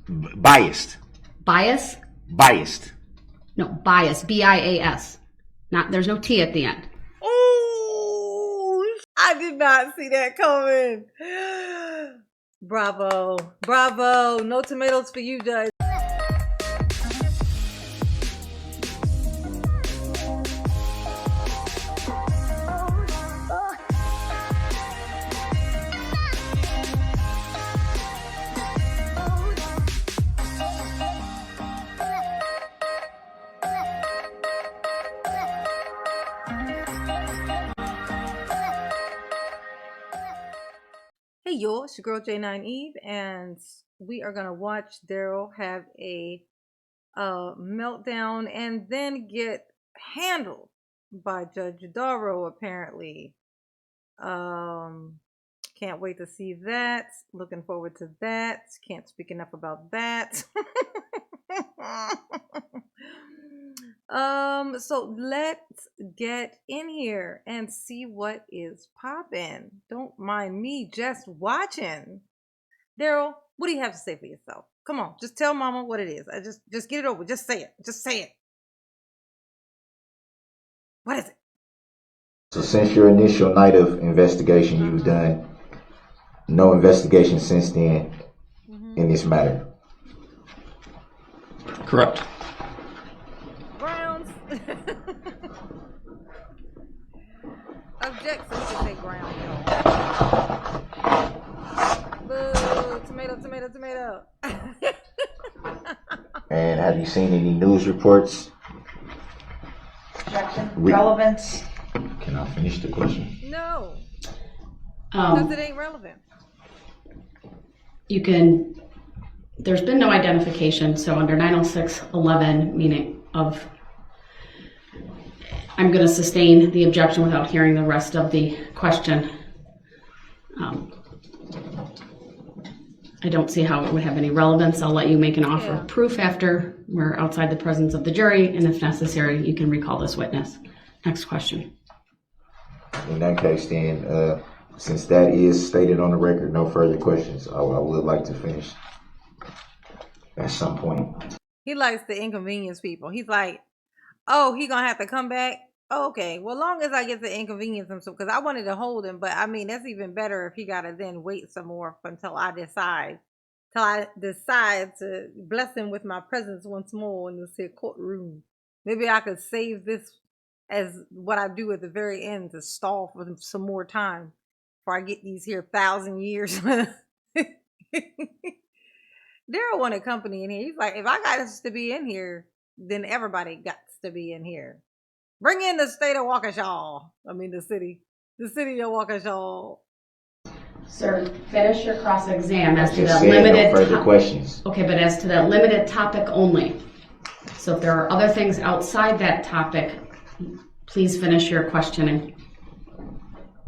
Biased. Bias? Biased. No, bias. B-I-A-S. Not. There's no T at the end. Oh, I did not see that coming. Bravo. Bravo. No tomatoes for you, Judge. Hey y'all, it's your girl J9 Eve, and we are gonna watch Darrell have a meltdown and then get handled by Judge Darrell, apparently. Can't wait to see that. Looking forward to that. Can't speak enough about that. So let's get in here and see what is poppin'. Don't mind me just watching. Darrell, what do you have to say for yourself? Come on, just tell mama what it is. I just get it over. Just say it. Just say it. What is it? So since your initial night of investigation, you've done no investigation since then in this matter. Correct. Grounds. Objection to say ground, y'all. Boo, tomato, tomato, tomato. And have you seen any news reports? Objection. Relevance. Can I finish the question? No, because it ain't relevant. You can. There's been no identification, so under 906.11, meaning of, I'm going to sustain the objection without hearing the rest of the question. I don't see how it would have any relevance. I'll let you make an offer of proof after we're outside the presence of the jury, and if necessary, you can recall this witness. Next question. In that case, then, since that is stated on the record, no further questions. I would like to finish at some point. He likes to inconvenience people. He's like, oh, he gonna have to come back? Okay, well, long as I get to inconvenience him, because I wanted to hold him, but I mean, that's even better if he gotta then wait some more until I decide to bless him with my presence once more in this here courtroom. Maybe I could save this as what I do at the very end to stall for some more time before I get these here 1,000 years. Darrell wanted company in here. He's like, if I got us to be in here, then everybody got to be in here. Bring in the state of Waukesha. I mean, the city of Waukesha. Sir, finish your cross-exam as to that limited. No further questions. Okay, but as to that limited topic only. So if there are other things outside that topic, please finish your questioning.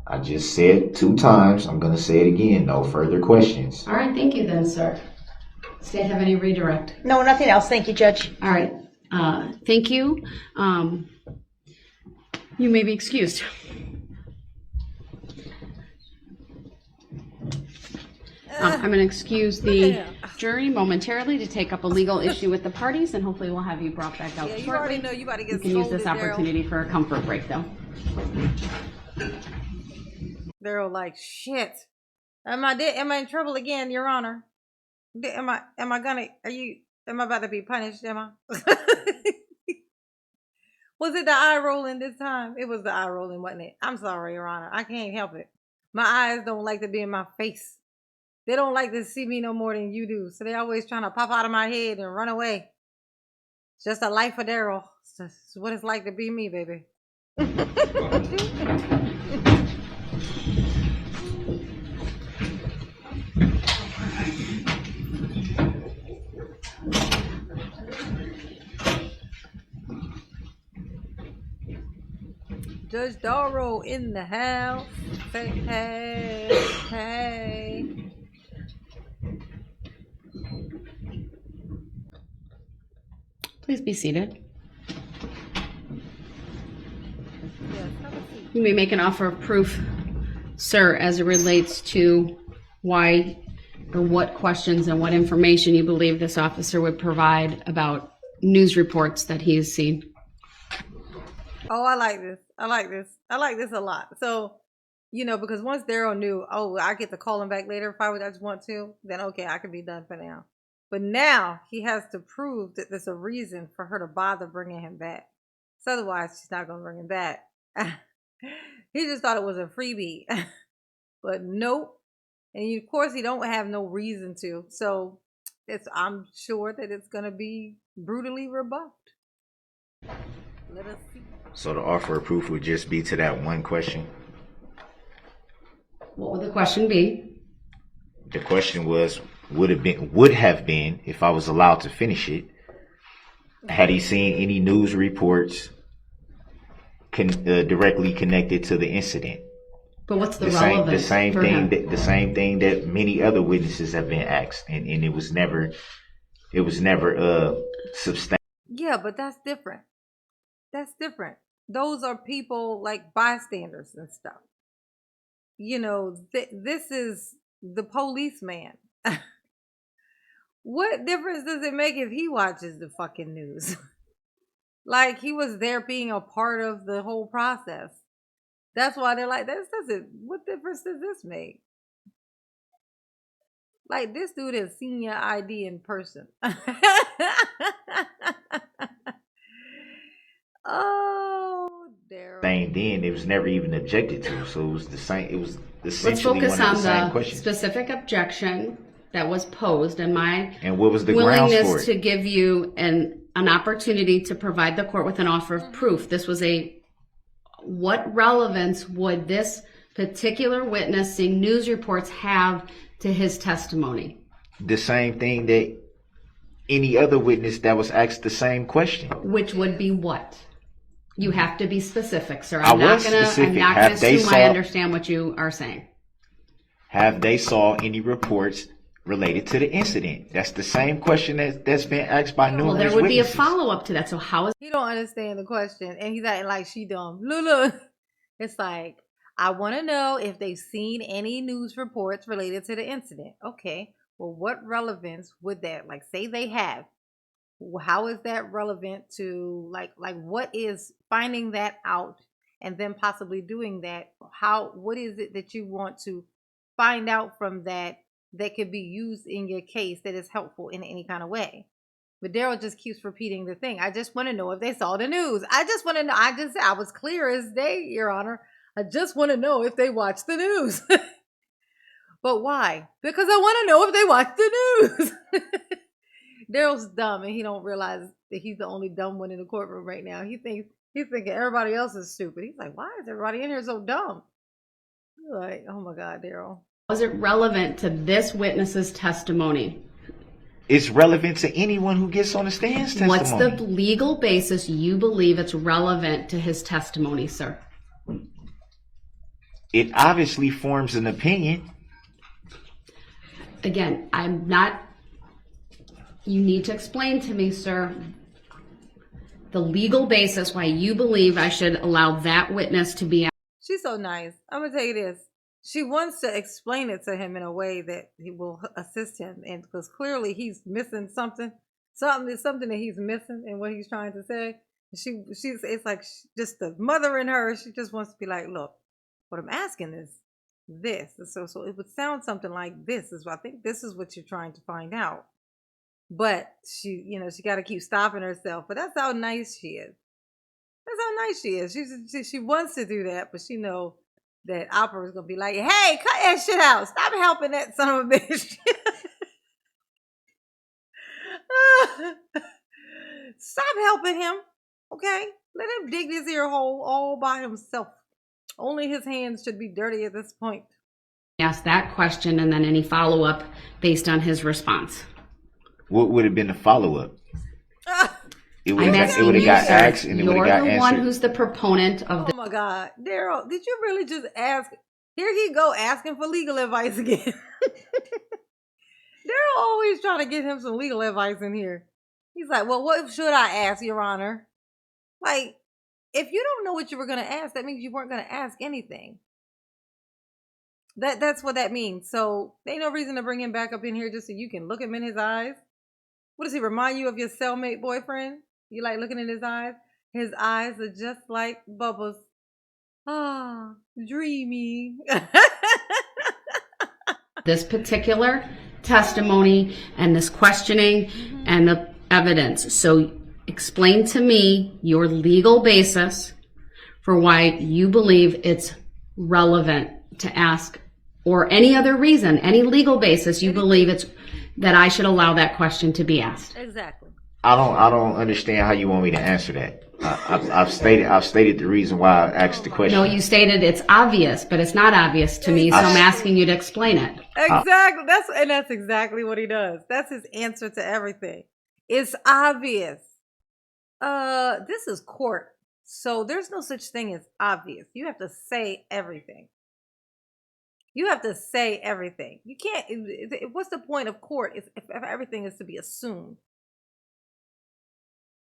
I just said 2 times. I'm going to say it again. No further questions. All right, thank you then, sir. State have any redirect? No, nothing else. Thank you, Judge. All right, thank you. You may be excused. I'm going to excuse the jury momentarily to take up a legal issue with the parties, and hopefully we'll have you brought back out shortly. You already know you about to get You can use this opportunity for a comfort break, though. Darrell like, shit. Am I in trouble again, Your Honor? Am I about to be punished, am I? Was it the eye rolling this time? It was the eye rolling, wasn't it? I'm sorry, Your Honor. I can't help it. My eyes don't like to be in my face. They don't like to see me no more than you do. So they're always trying to pop out of my head and run away. It's just a life of Darrell. It's just what it's like to be me, baby. Judge Darrell in the house. Say hey, hey. Please be seated. Yes, have a seat. You may make an offer of proof, sir, as it relates to why or what questions and what information you believe this officer would provide about news reports that he has seen. Oh, I like this. I like this. I like this a lot. So, because once Daryl knew, oh, I get to call him back later if I just want to, then okay, I can be done for now. But now he has to prove that there's a reason for her to bother bringing him back. So otherwise, she's not going to bring him back. He just thought it was a freebie. But nope. And of course, he don't have no reason to. So I'm sure that it's going to be brutally rebuffed. Let us see. So the offer of proof would just be to that one question. What would the question be? The question was, would have been, if I was allowed to finish it, had he seen any news reports directly connected to the incident? But what's the relevance? The same thing that many other witnesses have been asked, and it was never substantial. Yeah, but that's different. That's different. Those are people like bystanders and stuff. This is the policeman. What difference does it make if he watches the fucking news? Like, he was there being a part of the whole process. That's why they're like, what difference does this make? Like, this dude has seen your ID in person. Oh, Daryl. Then it was never even objected to, so it was the same. It was Let's essentially focus one of on the same the questions. specific objection that was posed and my And what was the grounds for willingness it? to give you an opportunity to provide the court with an offer of proof. This was what relevance would this particular witness seeing news reports have to his testimony? The same thing that any other witness that was asked the same question. Which would be what? You have to be specific, sir. I I'm not was gonna specific. assume I understand what you are saying. Have they saw any reports related to the incident? That's the same question that's been asked by numerous Well, there would witnesses. be a follow-up to that. So how is He don't understand the question, and he's acting like she dumb. Look. It's like, I want to know if they've seen any news reports related to the incident. Okay, well, what relevance would that, like, say they have? How is that relevant to, like what is finding that out and then possibly doing that? What is it that you want to find out from that could be used in your case that is helpful in any kind of way? But Daryl just keeps repeating the thing. I just want to know if they saw the news. I just want to know. I was clear as day, Your Honor. I just want to know if they watched the news. But why? Because I want to know if they watched the news. Daryl's dumb, and he don't realize that he's the only dumb one in the courtroom right now. He's thinking everybody else is stupid. He's like, why is everybody in here so dumb? You're like, oh my God, Daryl. Was it relevant to this witness's testimony? It's relevant to anyone who gets on the stand's testimony. What's the legal basis you believe it's relevant to his testimony, sir? It obviously forms an opinion. Again, you need to explain to me, sir, the legal basis why you believe I should allow that witness to be. She's so nice. I'm going to tell you this. She wants to explain it to him in a way that he will assist him, and because clearly he's missing something that he's missing in what he's trying to say. It's like just the mother in her. She just wants to be like, look, what I'm asking is this. So it would sound something like this. I think this is what you're trying to find out. But she got to keep stopping herself. But that's how nice she is. That's how nice she is. She wants to do that, but she knows that Opera is going to be like, hey, cut that shit out. Stop helping that son of a bitch. Stop helping him. Okay? Let him dig this ear hole all by himself. Only his hands should be dirty at this point. Ask that question and then any follow-up based on his response. What would have been the follow-up? It would I'm have asking you, got sir. asked and it would You're have got the answered. one who's the proponent of Oh my God. Daryl, did you really just ask? Here he go asking for legal advice again. Daryl always trying to get him some legal advice in here. He's like, well, what should I ask, Your Honor? Like, if you don't know what you were going to ask, that means you weren't going to ask anything. That's what that means. So there ain't no reason to bring him back up in here just so you can look him in his eyes. What does he remind you of, your cellmate boyfriend? You like looking in his eyes? His eyes are just like bubbles. Ah, dreamy. This particular testimony and this questioning and the evidence. So explain to me your legal basis for why you believe it's relevant to ask, or any other reason, any legal basis you believe it's that I should allow that question to be asked. Exactly. I don't understand how you want me to answer that. I've stated the reason why I asked the question. No, you stated it's obvious, but it's not obvious to me, so I'm asking you to explain it. Exactly. That's exactly what he does. That's his answer to everything. It's obvious. This is court. So there's no such thing as obvious. You have to say everything. You have to say everything. You can't. What's the point of court if everything is to be assumed?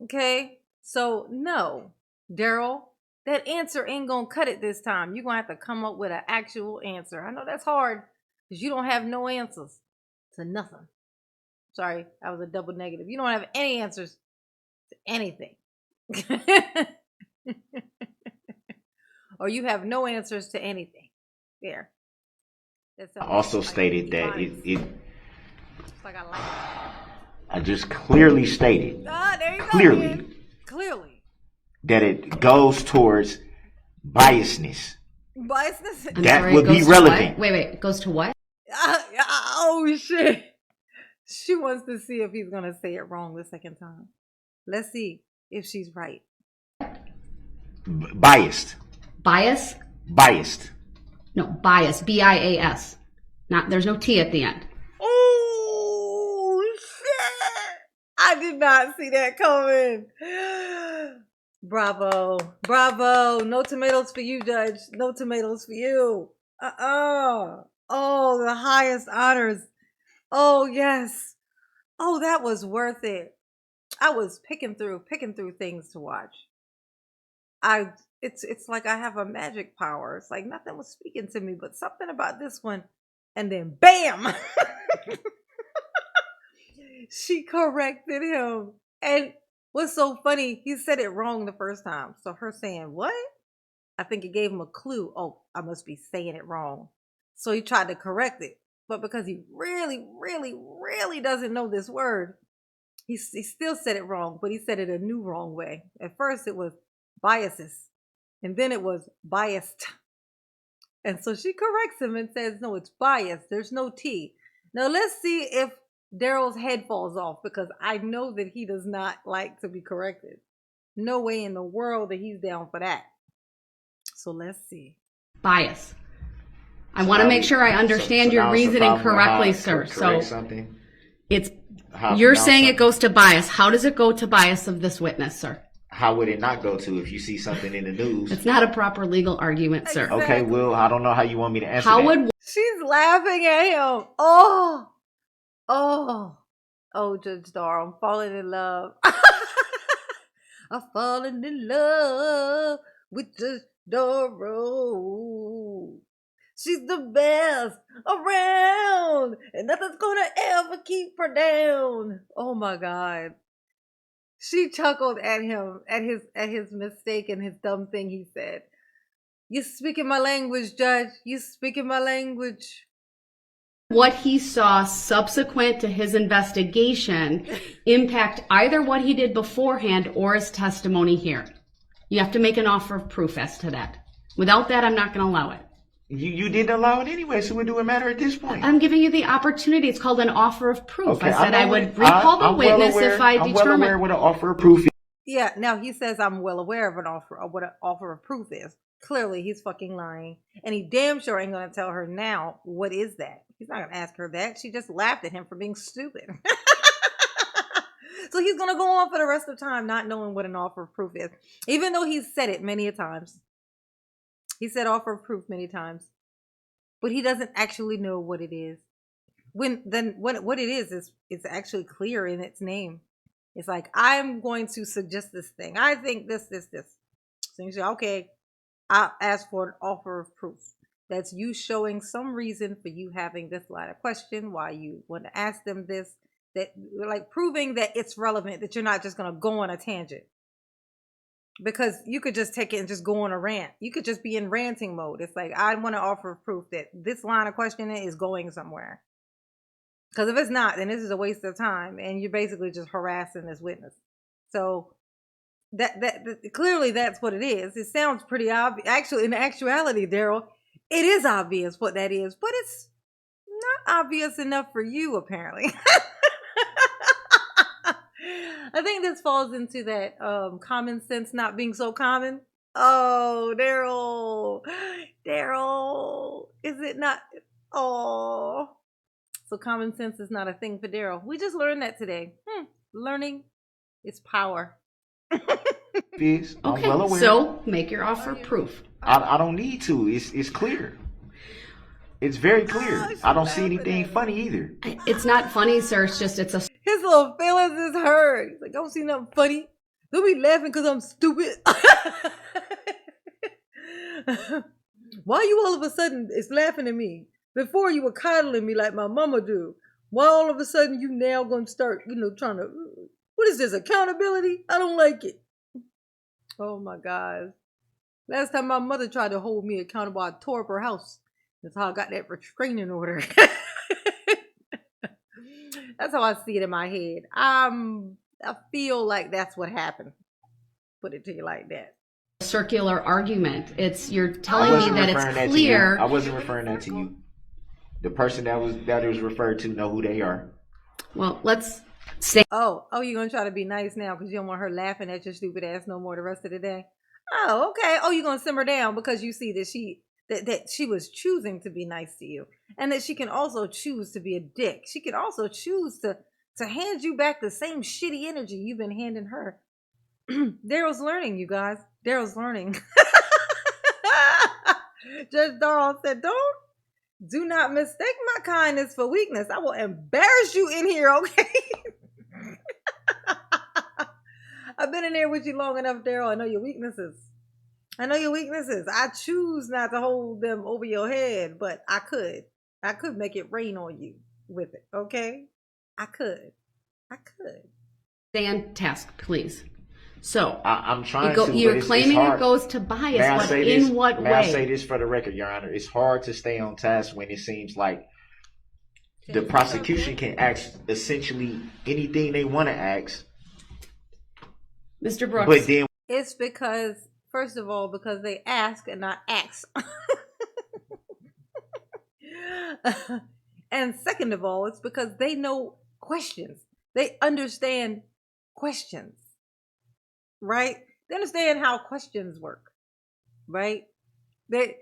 Okay? So, no, Daryl, that answer ain't gonna cut it this time. You're gonna have to come up with an actual answer. I know that's hard because you don't have no answers to nothing. Sorry, that was a double negative. You don't have any answers to anything. Or you have no answers to anything. There. I also stated that it like I like it. I just clearly stated There you go, clearly man. Clearly. that it goes towards biasness. Biasness. I'm That sorry, would it goes be to relevant. what? Wait, it goes to what? Oh shit. She wants to see if he's gonna say it wrong the second time. Let's see if she's right. Biased. Bias? Biased. No, bias. BIAS. Not. There's no T at the end. Oh shit! I did not see that coming. Bravo, bravo! No tomatoes for you, Judge. No tomatoes for you. Oh, the highest honors. Oh yes. Oh, that was worth it. I was picking through things to watch. It's like I have a magic power. It's like nothing was speaking to me, but something about this one, and then bam, she corrected him. And what's so funny, he said it wrong the first time. So her saying what? I think it gave him a clue. Oh, I must be saying it wrong. So he tried to correct it, but because he really, really, really doesn't know this word, he still said it wrong. But he said it a new wrong way. At first, it was biases. And then it was biased. And so she corrects him and says, no, it's biased. There's no T. Now let's see if Darrell's head falls off, because I know that he does not like to be corrected. No way in the world that he's down for that. So let's see. Bias. I want to make sure I understand your reasoning correctly, sir. So something. it's you're saying it goes to bias. How does it go to bias of this witness, sir? How would it not go to if you see something in the news? It's not a proper legal argument, sir. Exactly. Okay, well, I don't know how you want me to answer How that. would She's laughing at him. Oh, Judge Darrell, I'm falling in love. I'm falling in love with Judge Darrell. She's the best around, and nothing's gonna ever keep her down. Oh my God. She chuckled at him, at his mistake and his dumb thing he said. You speaking my language, Judge. You speaking my language. what he saw subsequent to his investigation impact either what he did beforehand or his testimony here? You have to make an offer of proof as to that. Without that, I'm not going to allow it. You didn't allow it anyway, so what do it matter at this point? I'm giving you the opportunity. It's called an offer of proof. Okay, I said I would recall the witness if I I'm well aware determine. what an offer of proof is. Yeah, now he says I'm well aware of what an offer of proof is. Clearly, he's fucking lying. And he damn sure ain't going to tell her now what is that. He's not going to ask her that. She just laughed at him for being stupid. So he's going to go on for the rest of the time not knowing what an offer of proof is. Even though he's said it many a times. He said offer of proof many times. But he doesn't actually know what it is. What it is it's actually clear in its name. It's like, I'm going to suggest this thing. I think this. So you say, okay, I'll ask for an offer of proof. That's you showing some reason for you having this line of question, why you want to ask them this, that like proving that it's relevant, that you're not just going to go on a tangent. Because you could just take it and just go on a rant. You could just be in ranting mode. It's like, I want to offer proof that this line of questioning is going somewhere. Because if it's not, then this is a waste of time, and you're basically just harassing this witness. So that clearly that's what it is. It sounds pretty obvious. Actually, in actuality, Darrell, it is obvious what that is, but it's not obvious enough for you, apparently. I think this falls into that common sense not being so common. Oh, Darrell, is it not? Oh, so common sense is not a thing for Darrell. We just learned that today. Learning is power. I'm Okay, well aware. so make your offer proof. I don't need to. It's clear. It's very clear. I don't see anything funny either. It's not funny, sir. It's just, it's a His little feelings is hurt. He's like, don't see nothing funny. Don't be laughing because I'm stupid. Why you all of a sudden is laughing at me? Before you were coddling me like my mama do. Why all of a sudden you now gonna start, trying to, what is this, accountability? I don't like it. Oh my God. Last time my mother tried to hold me accountable, I tore up her house. That's how I got that restraining order. That's how I see it in my head. I feel like that's what happened. Put it to you like that. circular argument. It's, you're telling me that it's clear. I wasn't referring that to you. The person that it was referred to know who they are. Well, let's say. Oh, you're gonna try to be nice now because you don't want her laughing at your stupid ass no more the rest of the day. Oh, okay. Oh, you're gonna simmer down because you see that she was choosing to be nice to you, and that she can also choose to be a dick. She can also choose to hand you back the same shitty energy you've been handing her. Darrell's learning, you guys. Darrell's learning. Judge Darrell said, do not mistake my kindness for weakness. I will embarrass you in here, okay? I've been in there with you long enough, Darrell. I know your weaknesses. I choose not to hold them over your head, but I could. I could make it rain on you with it, okay? I could. Stand task, please. So I'm trying to. You're claiming it goes to bias, but in what way? May I say this for the record, Your Honor? It's hard to stay on task when it seems like the prosecution can ask essentially anything they want to ask. Mr. Brooks. But then it's because, first of all, because they ask and not ask. And second of all, it's because they know questions. They understand questions. Right? They understand how questions work. Right? They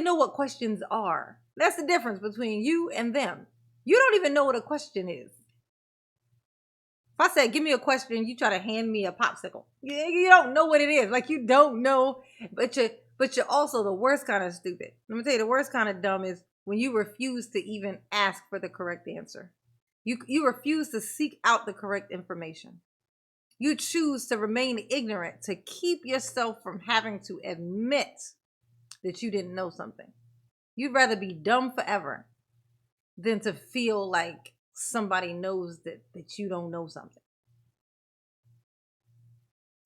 know what questions are. That's the difference between you and them. You don't even know what a question is. If I say, give me a question, you try to hand me a popsicle. You don't know what it is. Like, you don't know, but you're also the worst kind of stupid. Let me tell you, the worst kind of dumb is when you refuse to even ask for the correct answer. You refuse to seek out the correct information. You choose to remain ignorant to keep yourself from having to admit that you didn't know something. You'd rather be dumb forever than to feel like somebody knows that you don't know something.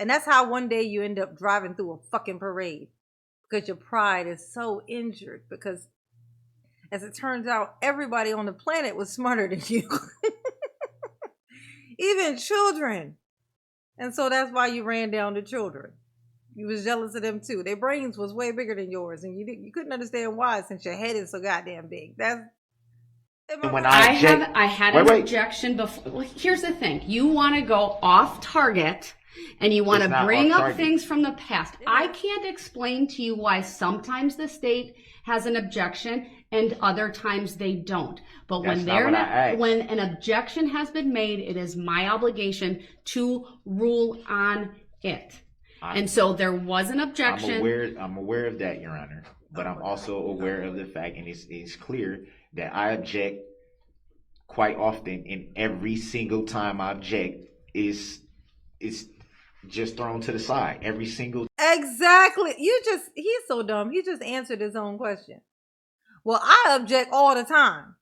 And that's how one day you end up driving through a fucking parade because your pride is so injured, because as it turns out, everybody on the planet was smarter than you. Even children. And so that's why you ran down the children. You was jealous of them too. Their brains was way bigger than yours, and you couldn't understand why, since your head is so goddamn big. That's when I had an objection before. Well, here's the thing. You want to go off target and you want to bring up things from the past. I can't explain to you why sometimes the state has an objection and other times they don't. But when an objection has been made, it is my obligation to rule on it. And so there was an objection. I'm aware of that, Your Honor. But I'm also aware of the fact, and it's clear that I object quite often, and every single time I object is just thrown to the side. Every single. Exactly. He's so dumb. He just answered his own question. Well, I object all the time.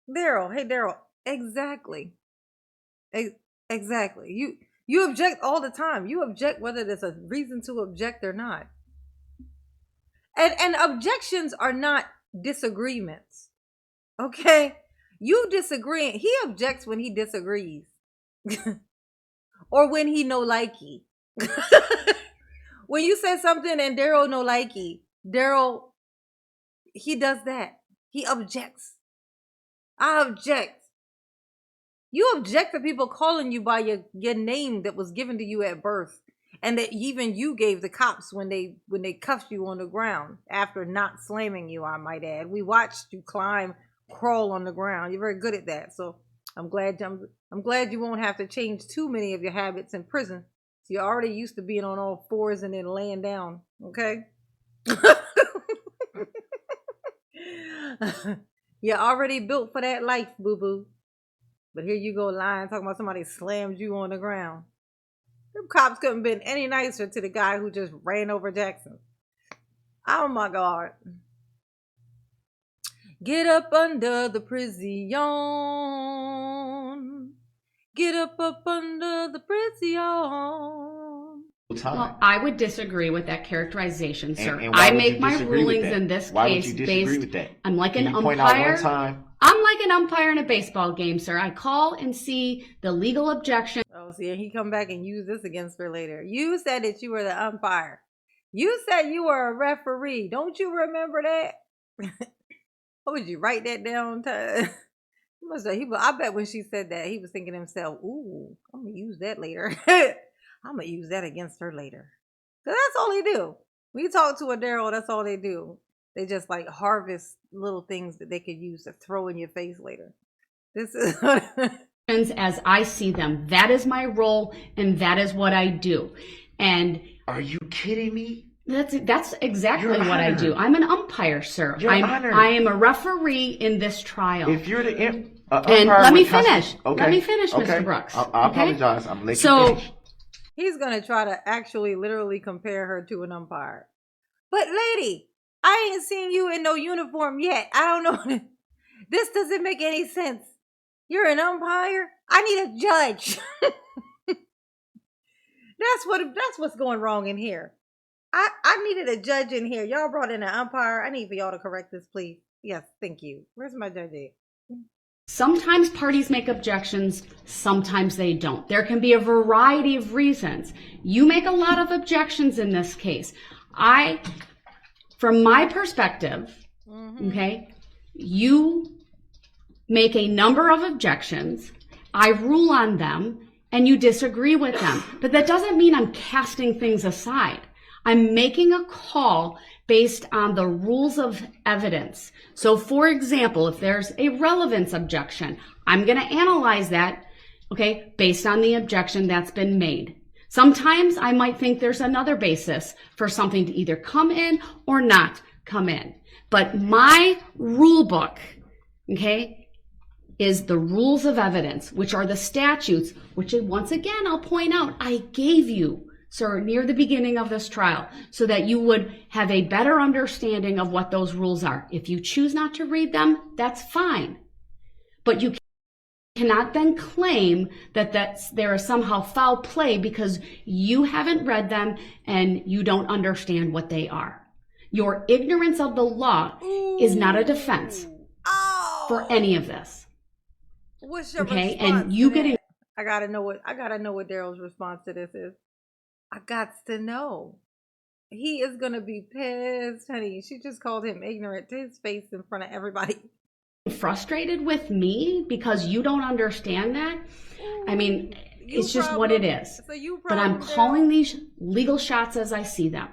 Daryl, hey Daryl, exactly. Exactly. You object all the time. You object whether there's a reason to object or not. And objections are not disagreements. Okay? You disagree. He objects when he disagrees. Or when he no likey. When you say something and Daryl no likey, Daryl, he does that. He objects. I object. You object to people calling you by your name that was given to you at birth, and that even you gave the cops when they cuffed you on the ground after not slamming you, I might add. We watched you crawl on the ground. You're very good at that. So I'm glad you won't have to change too many of your habits in prison. So you're already used to being on all fours and then laying down. Okay. You're already built for that life, boo-boo. But here you go lying, talking about somebody slammed you on the ground. Them cops couldn't have been any nicer to the guy who just ran over Jackson. Oh my God. Get up under the prison. Get up under the prison. Well, I would disagree with that characterization, sir. And why I would make you my disagree with rulings that? in this Why would case you disagree based. with that? I'm like an Can you point out umpire. one time? I'm like an umpire in a baseball game, sir. I call and see the legal objection. Oh, see, and he come back and use this against her later. You said that you were the umpire. You said you were a referee. Don't you remember that? What would you write that down? I bet when she said that, he was thinking to himself, ooh, I'm going to use that later. I'm going to use that against her later. Because that's all they do. When you talk to a Daryl, that's all they do. They just like harvest little things that they could use to throw in your face later. This is as I see them. That is my role, and that is what I do. And are you kidding me? That's exactly Your what I Honor. do. I'm an umpire, sir. Your Honor. I am a referee in this trial. If you're the and umpire let me with finish. Okay. Let me finish, Okay. Mr. Brooks. I Okay? apologize. I'm letting So- you finish. he's going to try to actually literally compare her to an umpire. But lady, I ain't seen you in no uniform yet. I don't know. This doesn't make any sense. You're an umpire? I need a judge. That's what's going wrong in here. I needed a judge in here. Y'all brought in an umpire. I need for y'all to correct this, please. Yes, thank you. Where's my judge at? Sometimes parties make objections, sometimes they don't. There can be a variety of reasons. You make a lot of objections in this case. From my perspective, okay, you make a number of objections, I rule on them, and you disagree with them. But that doesn't mean I'm casting things aside. I'm making a call based on the rules of evidence. So for example, if there's a relevance objection, I'm going to analyze that, okay, based on the objection that's been made. Sometimes I might think there's another basis for something to either come in or not come in. But my rule book, okay, is the rules of evidence, which are the statutes, which once again, I'll point out, I gave you, sir, near the beginning of this trial, so that you would have a better understanding of what those rules are. If you choose not to read them, that's fine. But you cannot then claim that there is somehow foul play because you haven't read them and you don't understand what they are. Your ignorance of the law is not a defense for any of this. What's your Okay, response and you to getting that? I gotta know what Daryl's response to this is. I got to know. He is gonna be pissed, honey. She just called him ignorant to his face in front of everybody. frustrated with me because you don't understand that? I mean, it's just what it is. But I'm calling these legal shots as I see them.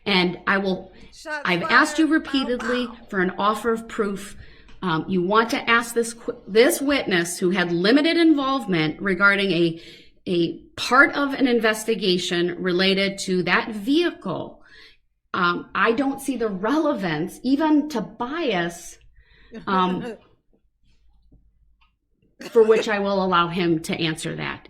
And I've asked you repeatedly for an offer of proof. You want to ask this witness who had limited involvement regarding a part of an investigation related to that vehicle. I don't see the relevance, even to bias, for which I will allow him to answer that.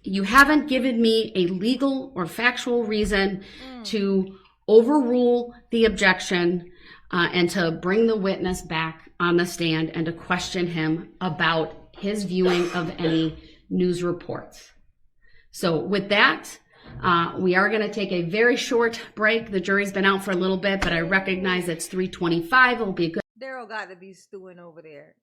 You haven't given me a legal or factual reason to overrule the objection and to bring the witness back on the stand and to question him about his viewing of any news reports. So with that, we are going to take a very short break. The jury's been out for a little bit, but I recognize it's 3:25. It'll be a good Daryl got to be stewing over there.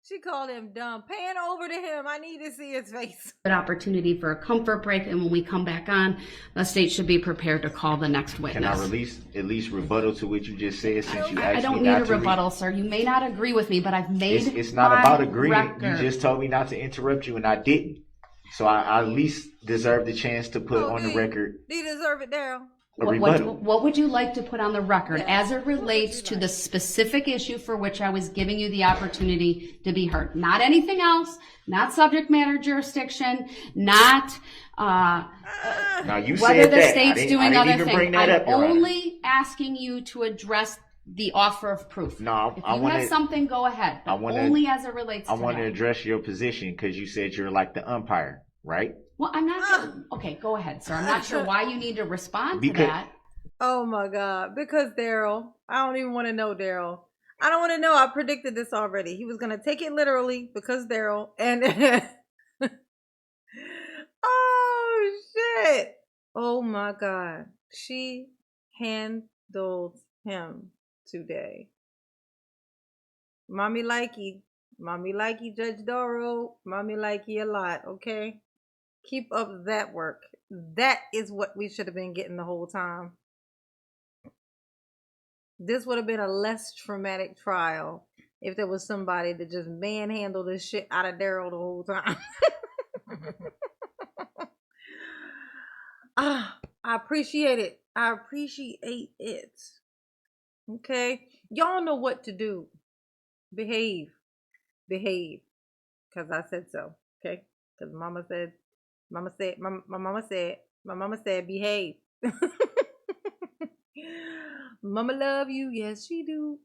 She called him dumb. Pan over to him. I need to see his face. opportunity for a comfort break. And when we come back on, the state should be prepared to call the next witness. Can I release at least rebuttal to what you just said since you asked I don't me need not a to rebuttal, sir. You may not agree with me, but I've made It's not my about agreeing. record. You just told me not to interrupt you, and I didn't. So I at least deserve the chance to put on the record Do you deserve it, Daryl? a rebuttal. What would you like to put on the record Yeah. as it relates to the specific issue for which I was giving you the opportunity to be heard? Not anything else, not subject matter jurisdiction, not Now you whether said the that. state's I doing didn't other even things. bring that I'm up, Your Honor. only asking you to address the offer of proof. No, if I you wanna- have something, go ahead. But I wanna- only as it relates I to want to that. address your position because you said you're like the umpire, right? Well, I'm not sure. Okay, go ahead, sir. I'm not sure why you need to respond to Because- that. Oh my God. Because Daryl. I don't even want to know Daryl. I don't want to know. I predicted this already. He was going to take it literally because Daryl. And oh shit. Oh my God. She handled him today. Mommy likey. Mommy likey, Judge Darrell. Mommy likey a lot, okay? Keep up that work. That is what we should have been getting the whole time. This would have been a less traumatic trial if there was somebody that just manhandled the shit out of Daryl the whole time. I appreciate it. I appreciate it. Okay? Y'all know what to do. Behave. Behave. Because I said so. Okay? Because my mama said, behave. Mama love you. Yes, she do.